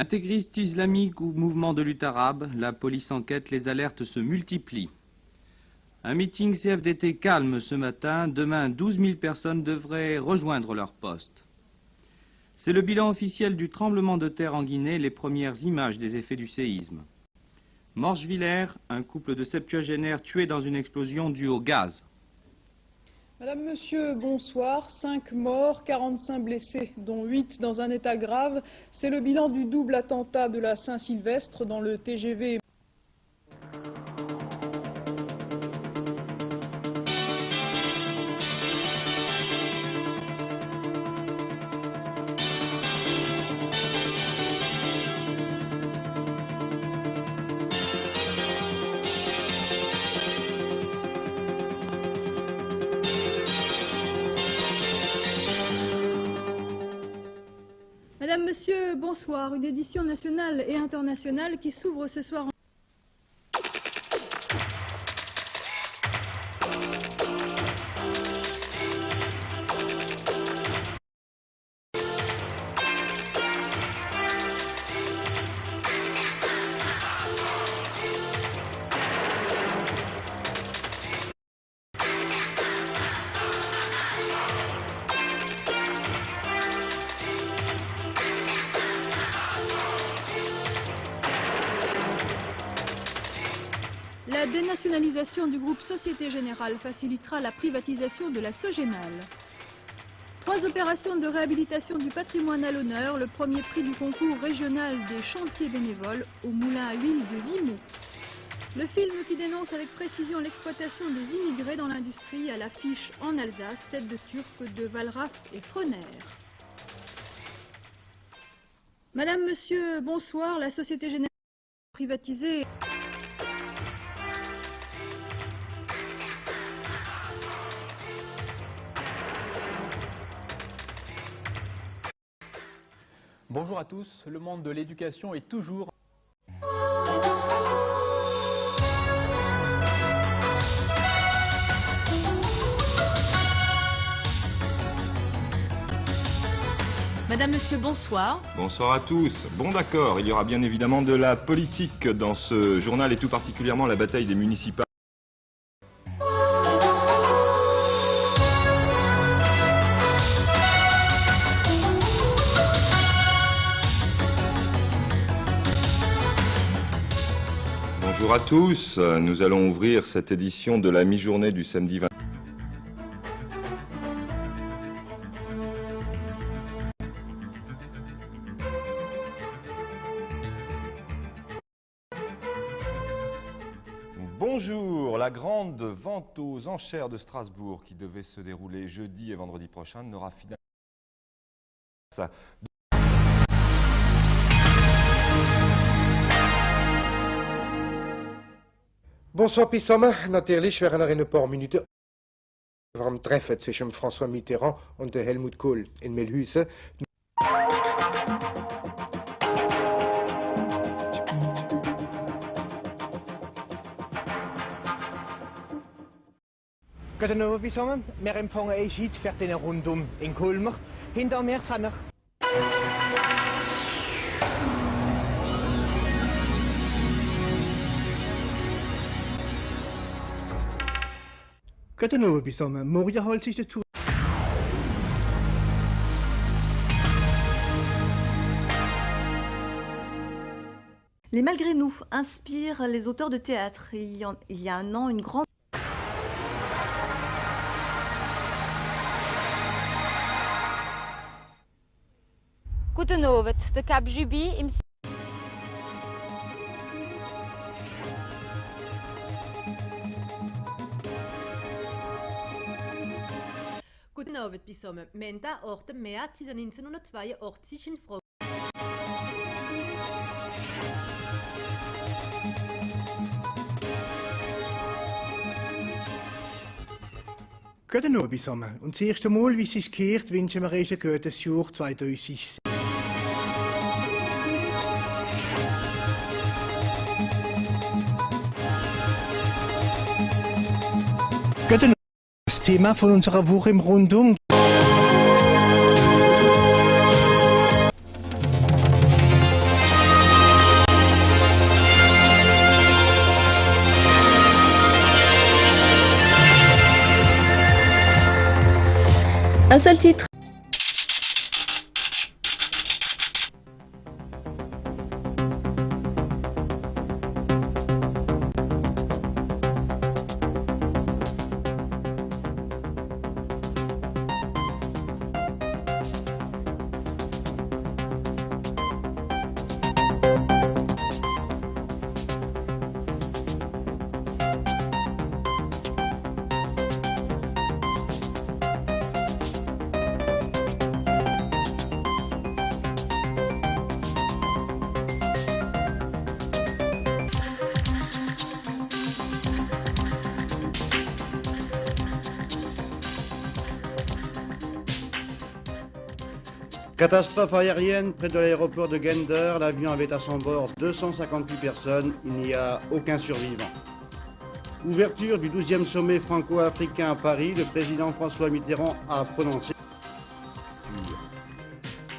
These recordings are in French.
Intégristes islamiques ou mouvements de lutte arabe, la police enquête, les alertes se multiplient. Un meeting CFDT calme ce matin, demain 12 000 personnes devraient rejoindre leur poste. C'est le bilan officiel du tremblement de terre en Guinée, les premières images des effets du séisme. Morchevillers, un couple de septuagénaires tués dans une explosion due au gaz. Madame, Monsieur, bonsoir. 5 morts, 45 blessés, dont 8 dans un état grave. C'est le bilan du double attentat de la Saint-Sylvestre dans le TGV. Madame, Monsieur, bonsoir. Une édition nationale et internationale qui s'ouvre ce soir en... La dénationalisation du groupe Société Générale facilitera la privatisation de la Sogénal. 3 opérations de réhabilitation du patrimoine à l'honneur, le premier prix du concours régional des chantiers bénévoles au moulin à huile de Vimont. Le film qui dénonce avec précision l'exploitation des immigrés dans l'industrie à l'affiche en Alsace, tête de turc de Wallraff et Froner. Madame, Monsieur, bonsoir. La Société Générale privatisée. Bonjour à tous, le monde de l'éducation est toujours... Madame, Monsieur, bonsoir. Bonsoir à tous. Bon d'accord, il y aura bien évidemment de la politique dans ce journal et tout particulièrement la bataille des municipales. Bonjour à tous, nous allons ouvrir cette édition de la mi-journée du samedi 20. Bonjour, la grande vente aux enchères de Strasbourg qui devait se dérouler jeudi et vendredi prochain n'aura finalement pas. Bonsoir Pissama, natürlich wären noch in ein paar Minuten vom Treffen zwischen François Mitterrand und Helmut Kohl in Melhuse. Guten Abend zusammen. Wir empfangen euch heute für den Rundum in Kulmer. Hinter mir sind noch... Guten Abend zusammen. Morgen holt sich der Tour... Les Malgré nous inspirent les auteurs de théâtre. Il y a un an, une grande... Guten Abend, der Cap Juby im Guten Abend zusammen. Menta, 8. März 1982 in Frau. Guten Abend zusammen. Und das erste Mal, wie es sich gehört, wünschen wir euch ein gutes Jahr 2016. Guten Abend. Das Thema von unserer Woche im Rundum. Un seul titre. Catastrophe aérienne près de l'aéroport de Gender. L'avion avait à son bord 258 personnes. Il n'y a aucun survivant. Ouverture du 12e sommet franco-africain à Paris. Le président François Mitterrand a prononcé.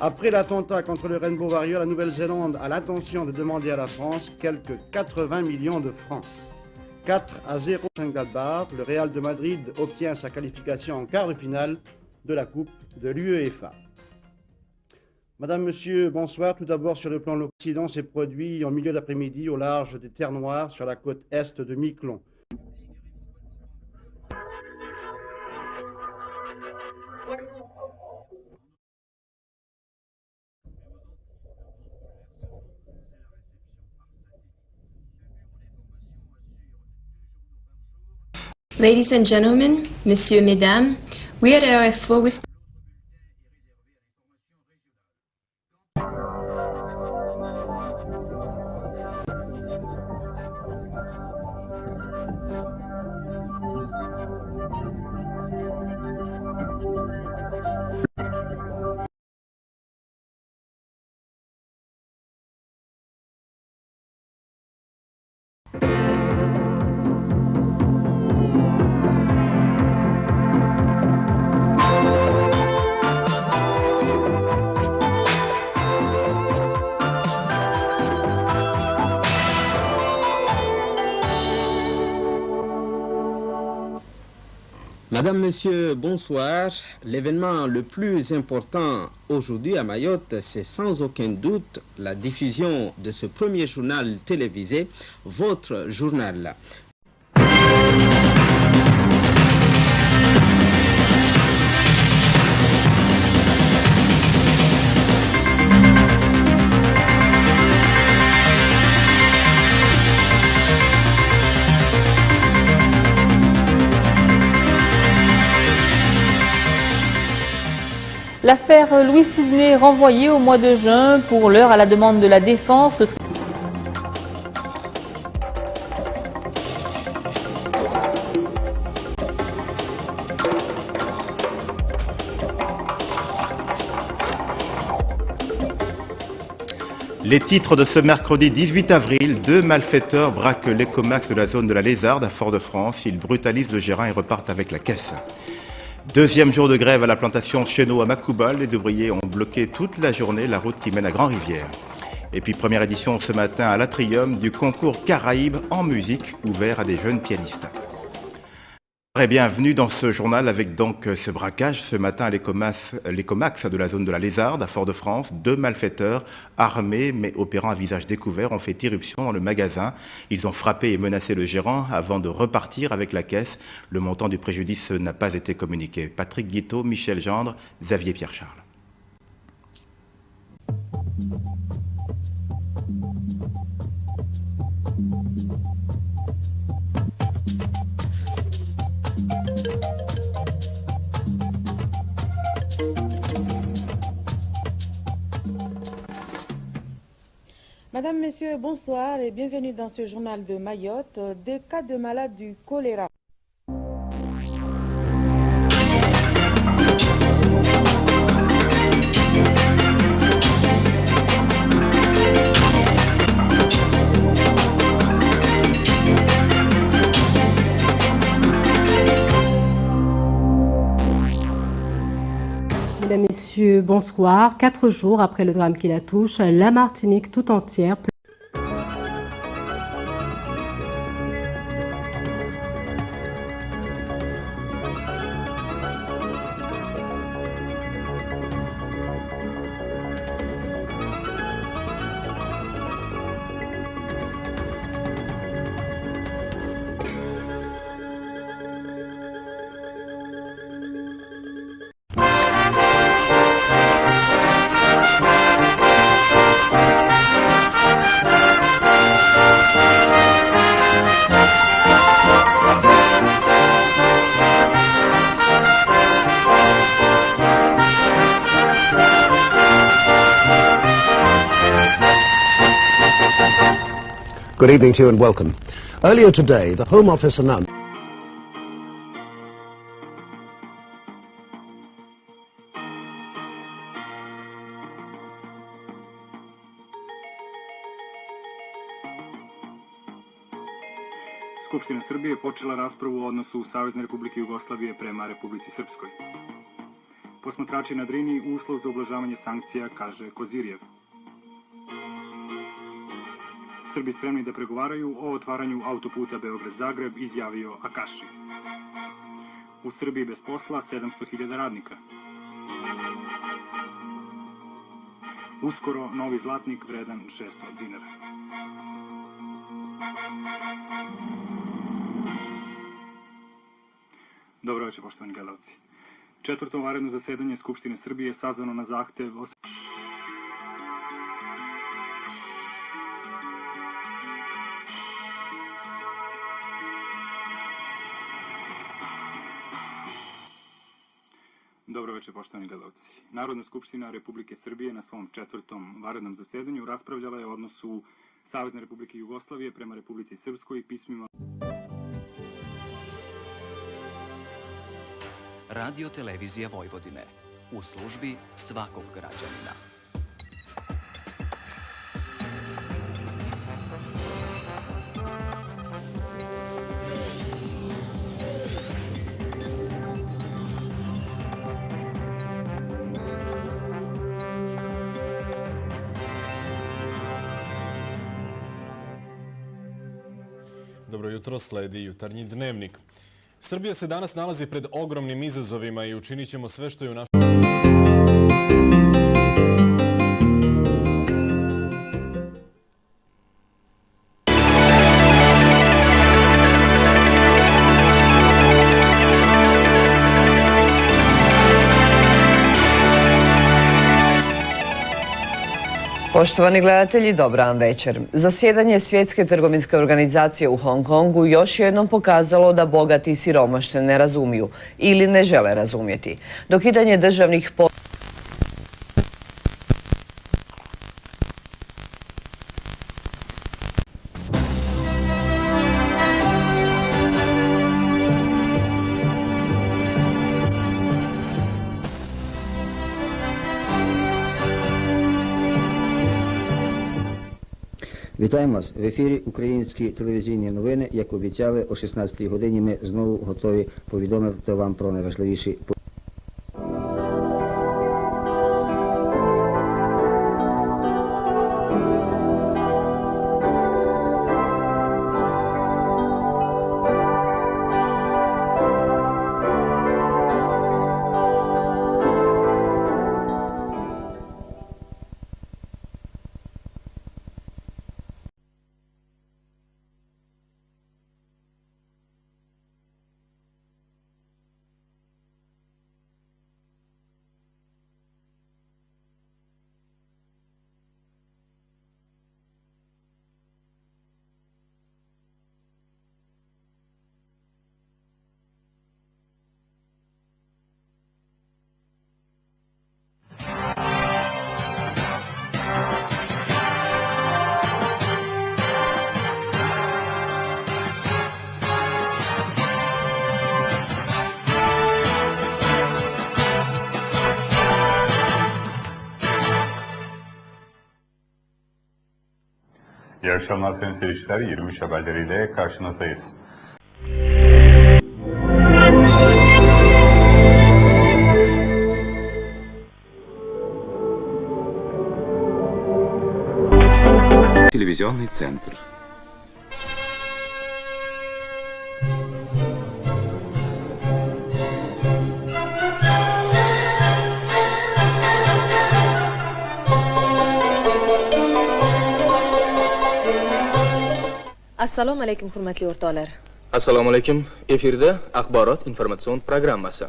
Après l'attentat contre le Rainbow Warrior, la Nouvelle-Zélande a l'intention de demander à la France quelques 80 millions de francs. 4-0 Mönchengladbach, le Real de Madrid obtient sa qualification en quart de finale de la Coupe de l'UEFA. Madame, Monsieur, bonsoir. Tout d'abord, sur le plan local, l'accident s'est produit en milieu d'après-midi au large des Terres Noires sur la côte est de Miquelon. Ladies and gentlemen, messieurs, mesdames, we at RF4 with Madame, Monsieur, bonsoir. L'événement le plus important aujourd'hui à Mayotte, c'est sans aucun doute la diffusion de ce premier journal télévisé, votre journal. L'affaire Louis Sidney renvoyée au mois de juin, pour l'heure à la demande de la défense. Les titres de ce mercredi 18 avril, 2 malfaiteurs braquent l'écomax de la zone de la Lézarde à Fort-de-France. Ils brutalisent le gérant et repartent avec la caisse. Deuxième jour de grève à la plantation Chenot à Macoubal. Les ouvriers ont bloqué toute la journée la route qui mène à Grand-Rivière. Et puis première édition ce matin à l'Atrium du concours Caraïbes en musique ouvert à des jeunes pianistes. Et bienvenue dans ce journal avec donc ce braquage ce matin à l'écomax de la zone de la Lézarde à Fort-de-France. 2 malfaiteurs armés mais opérant à visage découvert ont fait irruption dans le magasin. Ils ont frappé et menacé le gérant avant de repartir avec la caisse. Le montant du préjudice n'a pas été communiqué. Patrick Guiteau, Michel Gendre, Xavier Pierre-Charles. Madame, Messieurs, bonsoir et bienvenue dans ce journal de Mayotte. Des cas de malades du choléra. Mesdames, Messieurs, bonsoir. 4 jours après le drame qui la touche, la Martinique tout entière. Good evening to you and welcome. Earlier today, the Home Office announced Skupština Srbije počela raspravu o odnosu Savezne Republike Jugoslavije prema Republici Srpskoj. Posmatrači na Drini uslov za ublažavanje sankcija, kaže Kozirjev. Srbi spremni da pregovaraju o otvaranju autoputa Beograd-Zagreb, izjavio Akaši. U Srbiji bez posla 700.000 radnika. Uskoro novi zlatnik vredan 600 dinara. Dobro večer, poštovani gledalci. Četvrto vanredno zasedanje Skupštine Srbije je sazvano na zahtev Dobro večer, poštovani gledalci. Narodna skupština Republike Srbije na svom četvrtom vanrednom zasedanju raspravljala je o odnosu Savezne Republike Jugoslavije prema Republici Srpskoj i pismima Radio Televizija Vojvodine. U službi svakog građanina. Dobro jutro, sledi jutarnji dnevnik. Srbija se danas nalazi pred ogromnim izazovima i učinit ćemo sve što je u našoj... Poštovani gledatelji, dobra vam večer. Zasjedanje Svjetske trgovinske organizacije u Hong Kongu još jednom pokazalo da bogati i siromašni ne razumiju ili ne žele razumjeti. Dokidanje državnih Вітаємо вас! В ефірі українські телевізійні новини, як обіцяли, о 16-й годині ми знову готові повідомити вам про найважливіші İyi akşamlar sayın seyirciler. 23 haberleriyle karşınızdayız. Телевизионный центр. Assalomu alaykum hurmatli o'rtoqlar. Assalomu alaykum. Efirda axborot informatsion programmasi.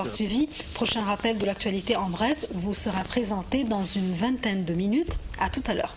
Suivi, prochain rappel de l'actualité en bref vous sera présenté dans une vingtaine de minutes. À tout à l'heure.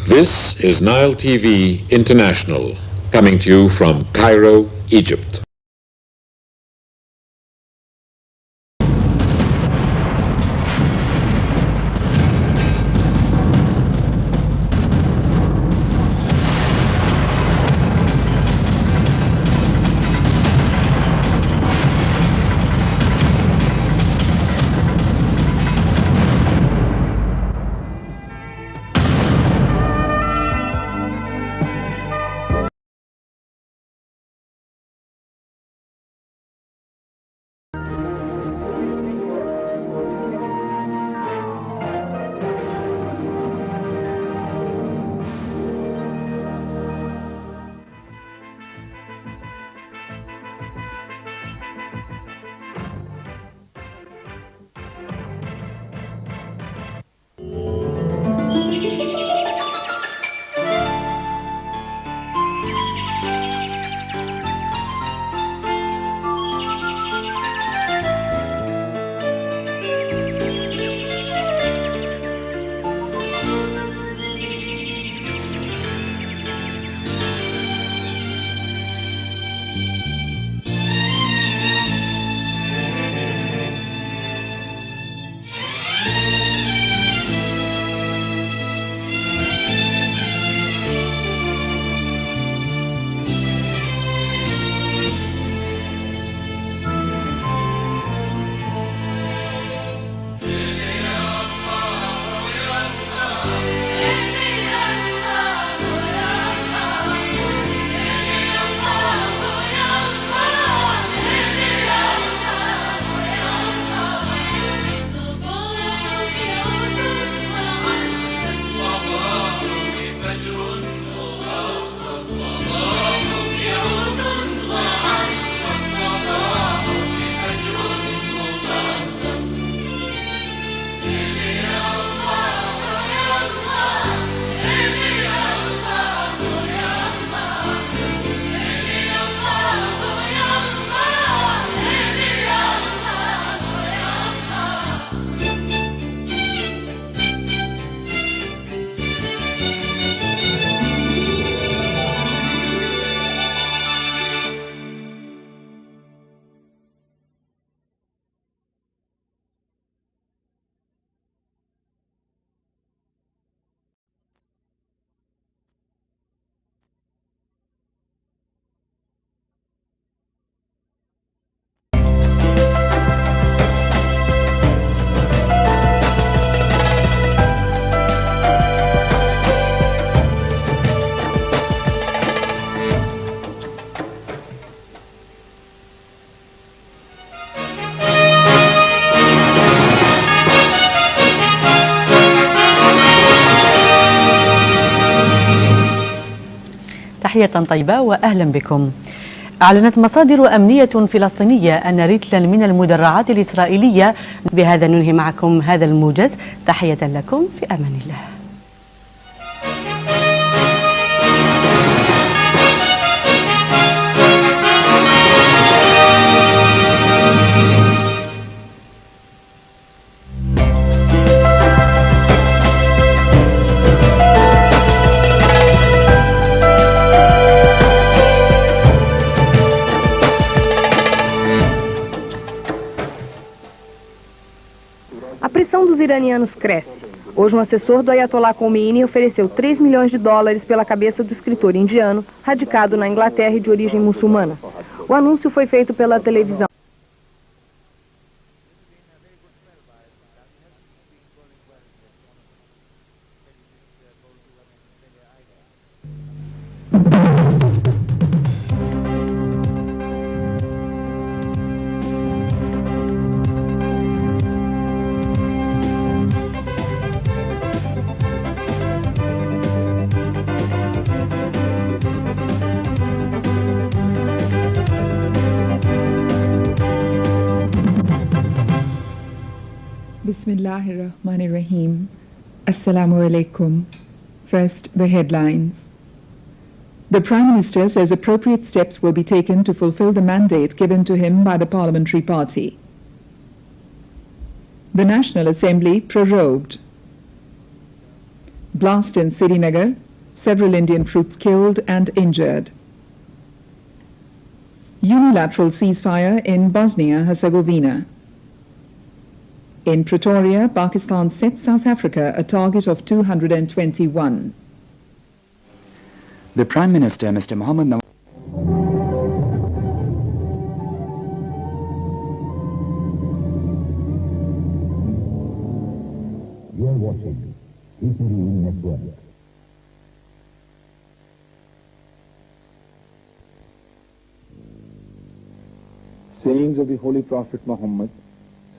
This is Nile TV International, coming to you from Cairo, Egypt. تحية طيبة وأهلا بكم. أعلنت مصادر أمنية فلسطينية أن رتلا من المدرعات الإسرائيلية. بهذا ننهي معكم هذا الموجز. تحية لكم في أمان الله. A pressão dos iranianos cresce. Hoje, um assessor do Ayatollah Khomeini ofereceu $3 milhões pela cabeça do escritor indiano, radicado na Inglaterra e de origem muçulmana. O anúncio foi feito pela televisão. Bismillahirrahmanirrahim. Assalamu alaikum. First, the headlines. The Prime Minister says appropriate steps will be taken to fulfill the mandate given to him by the parliamentary party. The National Assembly prorogued. Blast in Srinagar, several Indian troops killed and injured. Unilateral ceasefire in Bosnia-Herzegovina. In Pretoria, Pakistan set South Africa a target of 221. The Prime Minister, Mr. Mohammed Nawaz. You are watching ETV Network. Sayings of the Holy Prophet Muhammad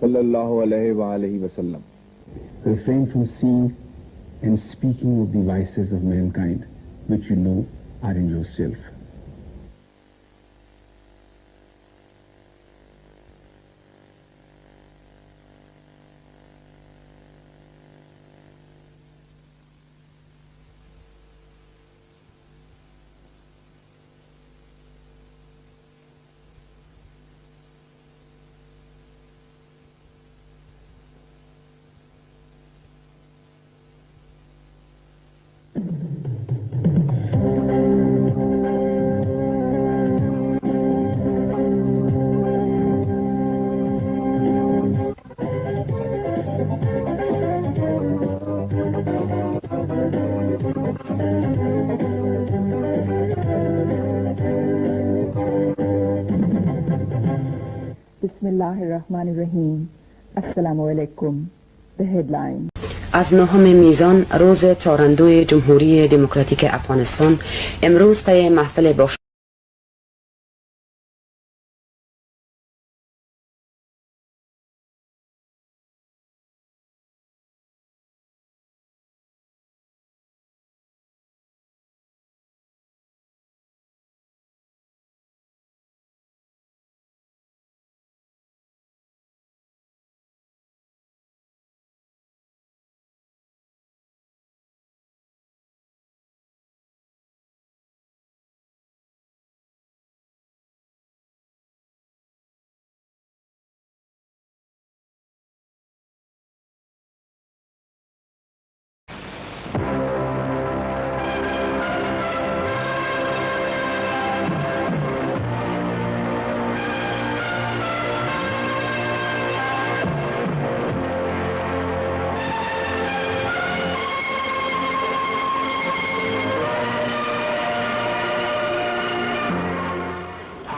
sallallahu alayhi wa alayhi wa sallam. Refrain from seeing and speaking of the vices of mankind, which you know are in yourself. Bismillahirrahmanirrahim. Assalamu alaikum. The headline. از 9 میزان روز تارندوی جمهوری دموکراتیک افغانستان امروز طی محفل باش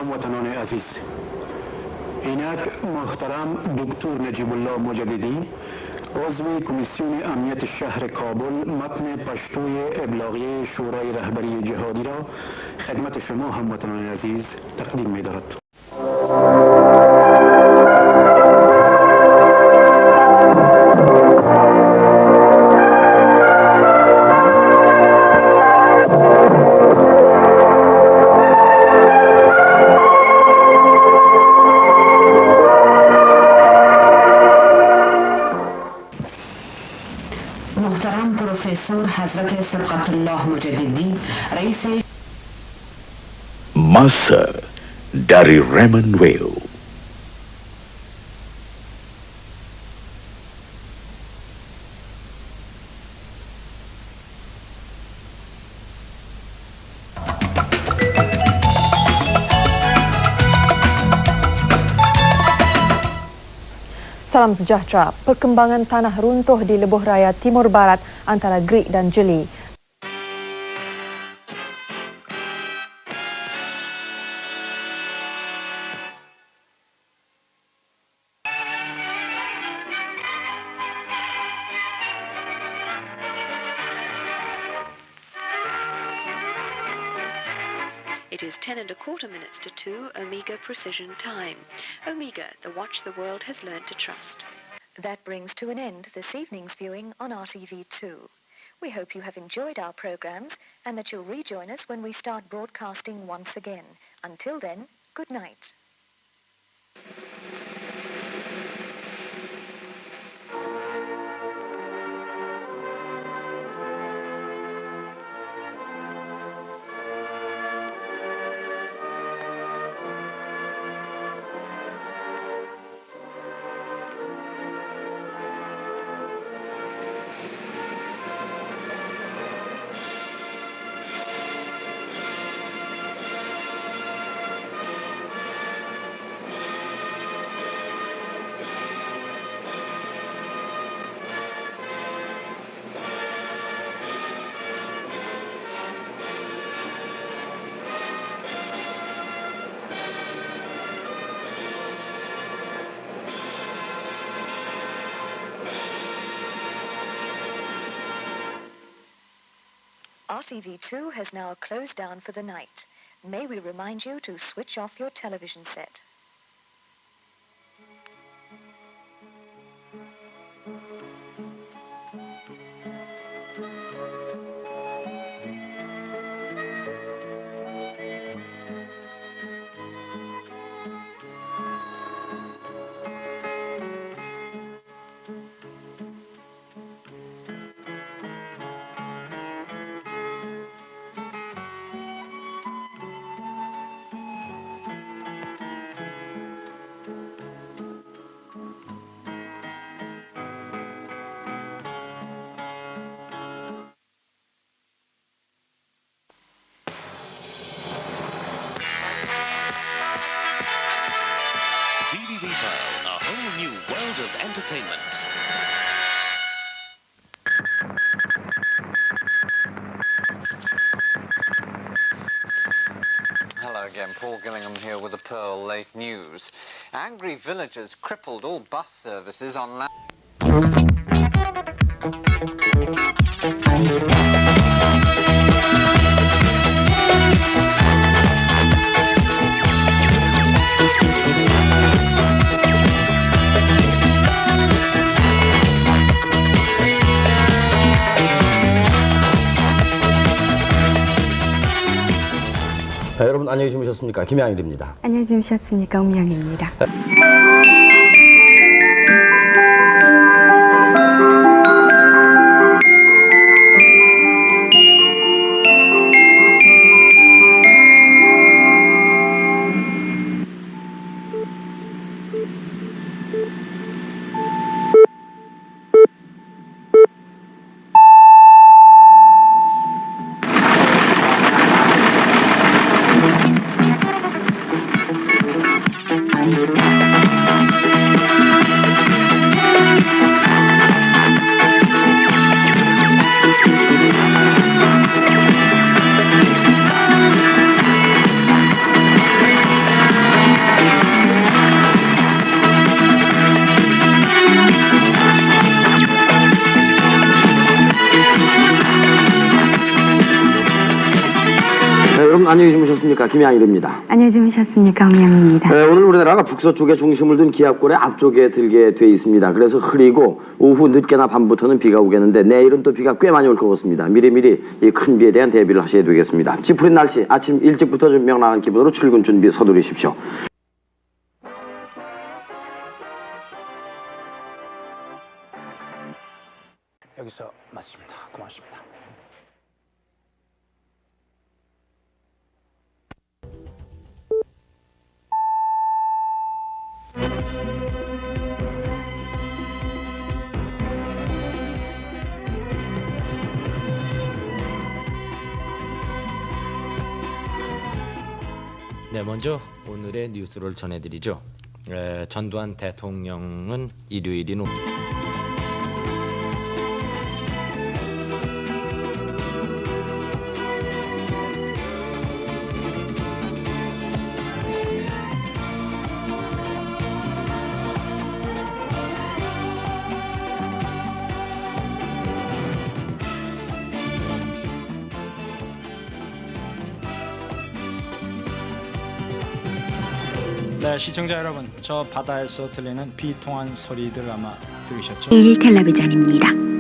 هموطنان عزیز، اینک محترم دکتر نجیب الله مجددی عضو کمیسیون امنیت شهر کابل متن پشتوی ابلاغیه شورای رهبری جهادی را خدمت شما هموطنان عزیز تقدیم می دارد. حضرت سبقت الله مجددی رئیس Master Dari Raymond Weil. Salam sejahtera. Perkembangan tanah runtuh di Lebuh Raya Timur Barat antara Grik dan Jeli. It is 10¼ minutes to 2 Omega Precision Time. Omega, the watch the world has learned to trust. That brings to an end this evening's viewing on RTV2. We hope you have enjoyed our programs and that you'll rejoin us when we start broadcasting once again. Until then, good night. RTV2 has now closed down for the night. May we remind you to switch off your television set. TVB Pearl, a whole new world of entertainment. Hello again, Paul Gillingham here with the Pearl Lake News. Angry villagers crippled all bus services on land. 여러분 안녕히 주무셨습니까? 김양일입니다. 안녕히 주무셨습니까? 엄양입니다. 여러분 안녕히 주무셨습니까? 김양일입니다. 안녕히 주무셨습니까? 엄양입니다. 오늘 우리나라가 북서쪽에 중심을 둔 기압골의 앞쪽에 들게 돼 있습니다. 그래서 흐리고 오후 늦게나 밤부터는 비가 오겠는데 내일은 또 비가 꽤 많이 올 것 같습니다. 미리미리 이 큰 비에 대한 대비를 하셔야 되겠습니다. 찌푸린 날씨 아침 일찍부터 좀 명랑한 기분으로 출근 준비 서두르십시오. 여기서 마칩니다. 고맙습니다. 네, 먼저 오늘의 뉴스를 전해드리죠. 전두환 대통령은 일요일인 네, 시청자 여러분, 저 바다에서 들리는 비통한 소리들 아마 들으셨죠? 매일 텔레비전입니다.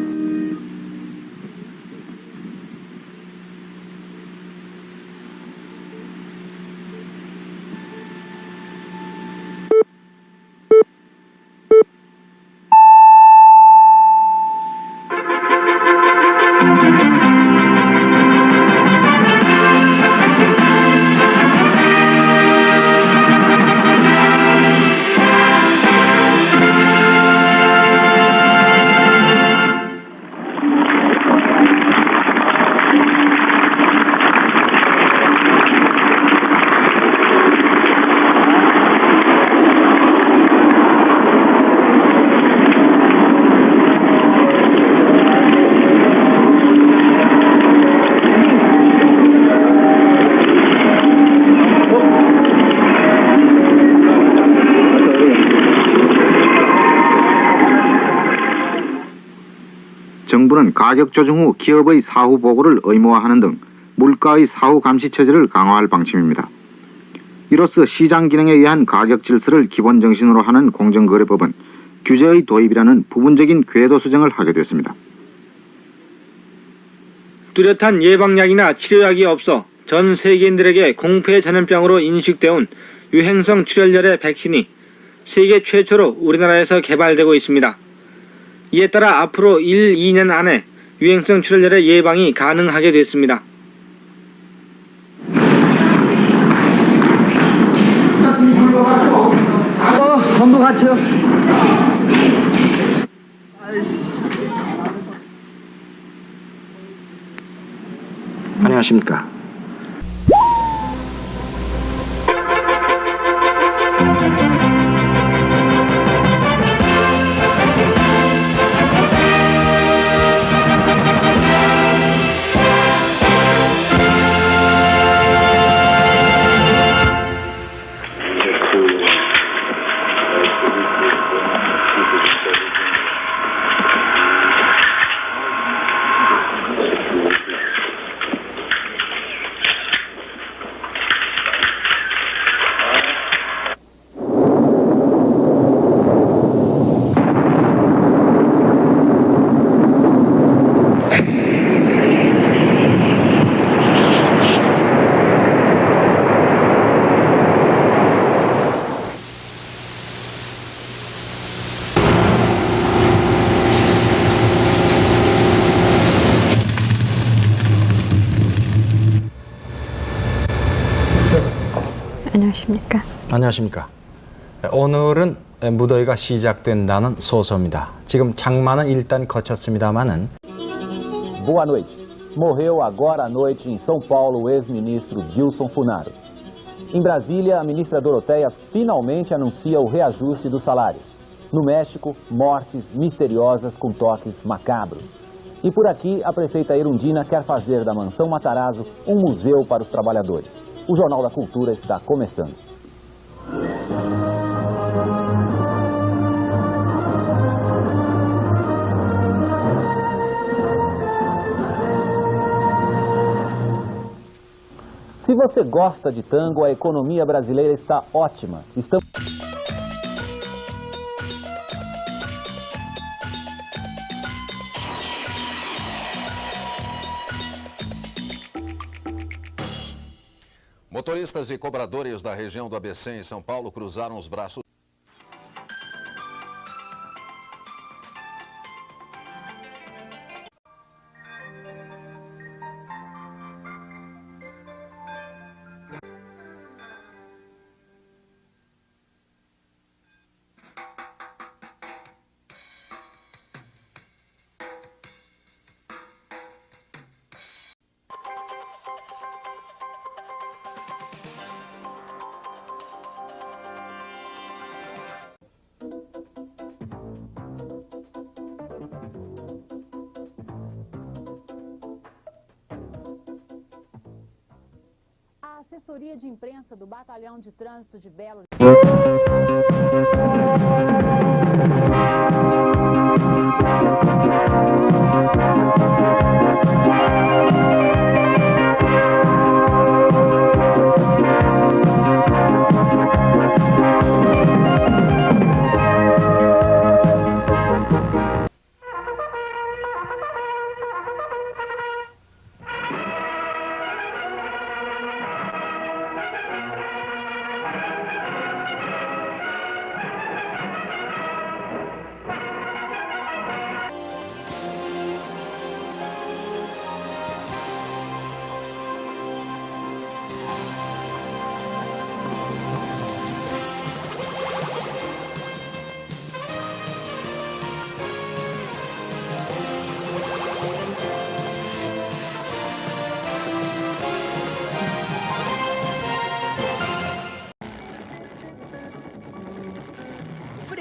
정부는 가격 조정 후 기업의 사후 보고를 의무화하는 등 물가의 사후 감시 체제를 강화할 방침입니다. 이로써 시장 기능에 의한 가격 질서를 기본 정신으로 하는 공정거래법은 규제의 도입이라는 부분적인 궤도 수정을 하게 됐습니다. 뚜렷한 예방약이나 치료약이 없어 전 세계인들에게 공포의 전염병으로 인식되어 온 유행성 출혈열의 백신이 세계 최초로 우리나라에서 개발되고 있습니다. 이에 따라 앞으로 1, 2년 안에 유행성 출혈열의 예방이 가능하게 됐습니다. 전부 같이요. 안녕하십니까. 안녕하십니까. 안녕하십니까. 오늘은 무더위가 시작된다는 소서입니다. 지금 장마는 일단 거쳤습니다만은. Boa noite. Morreu agora à noite em São Paulo o ex-ministro Gilson Funaro. Em Brasília, a ministra Doroteia finalmente anuncia o reajuste dos salários. No México, mortes misteriosas com toques macabros. E por aqui, a prefeita Erundina quer fazer da Mansão Matarazzo um museu para os trabalhadores. O Jornal da Cultura está começando. Se você gosta de tango, a economia brasileira está ótima. Estamos... Motoristas e cobradores da região do ABC em São Paulo cruzaram os braços. assessoria de imprensa do Batalhão de Trânsito de Belo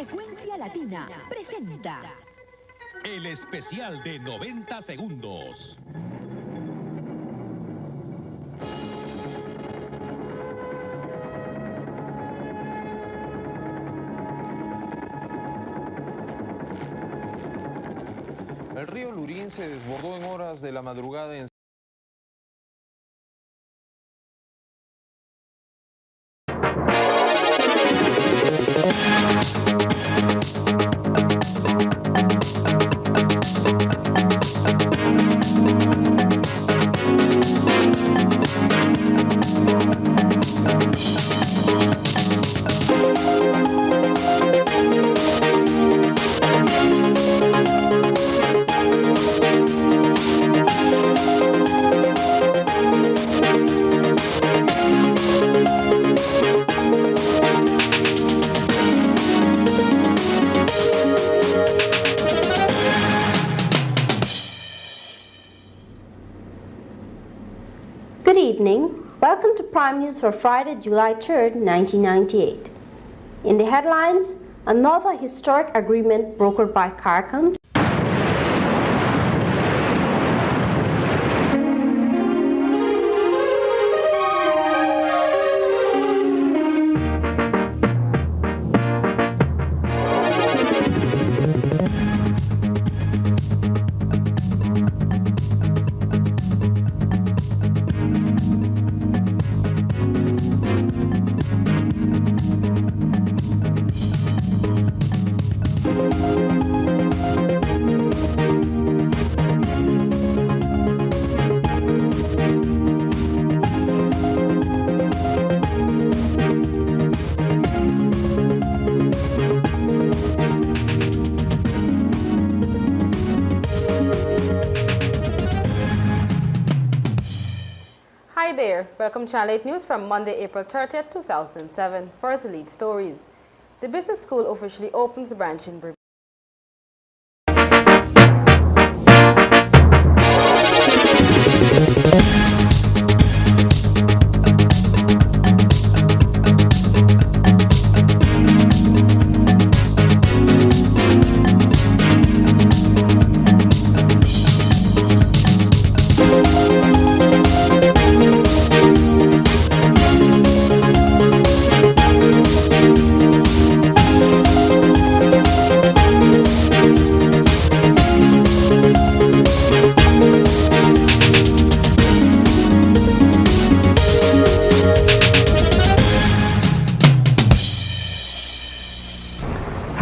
Frecuencia Latina presenta el especial de 90 segundos. El río Lurín se desbordó en horas de la madrugada en Good evening. Welcome to Prime News for Friday, July 3rd, 1998. In the headlines, another historic agreement brokered by CARICOM. Hi there, welcome to Channel 8 News from Monday, April 30th, 2007. First, the lead stories. The business school officially opens the branch in Brisbane.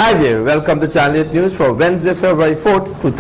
Hi there, welcome to Channel 8 News for Wednesday, February 4th, 2000.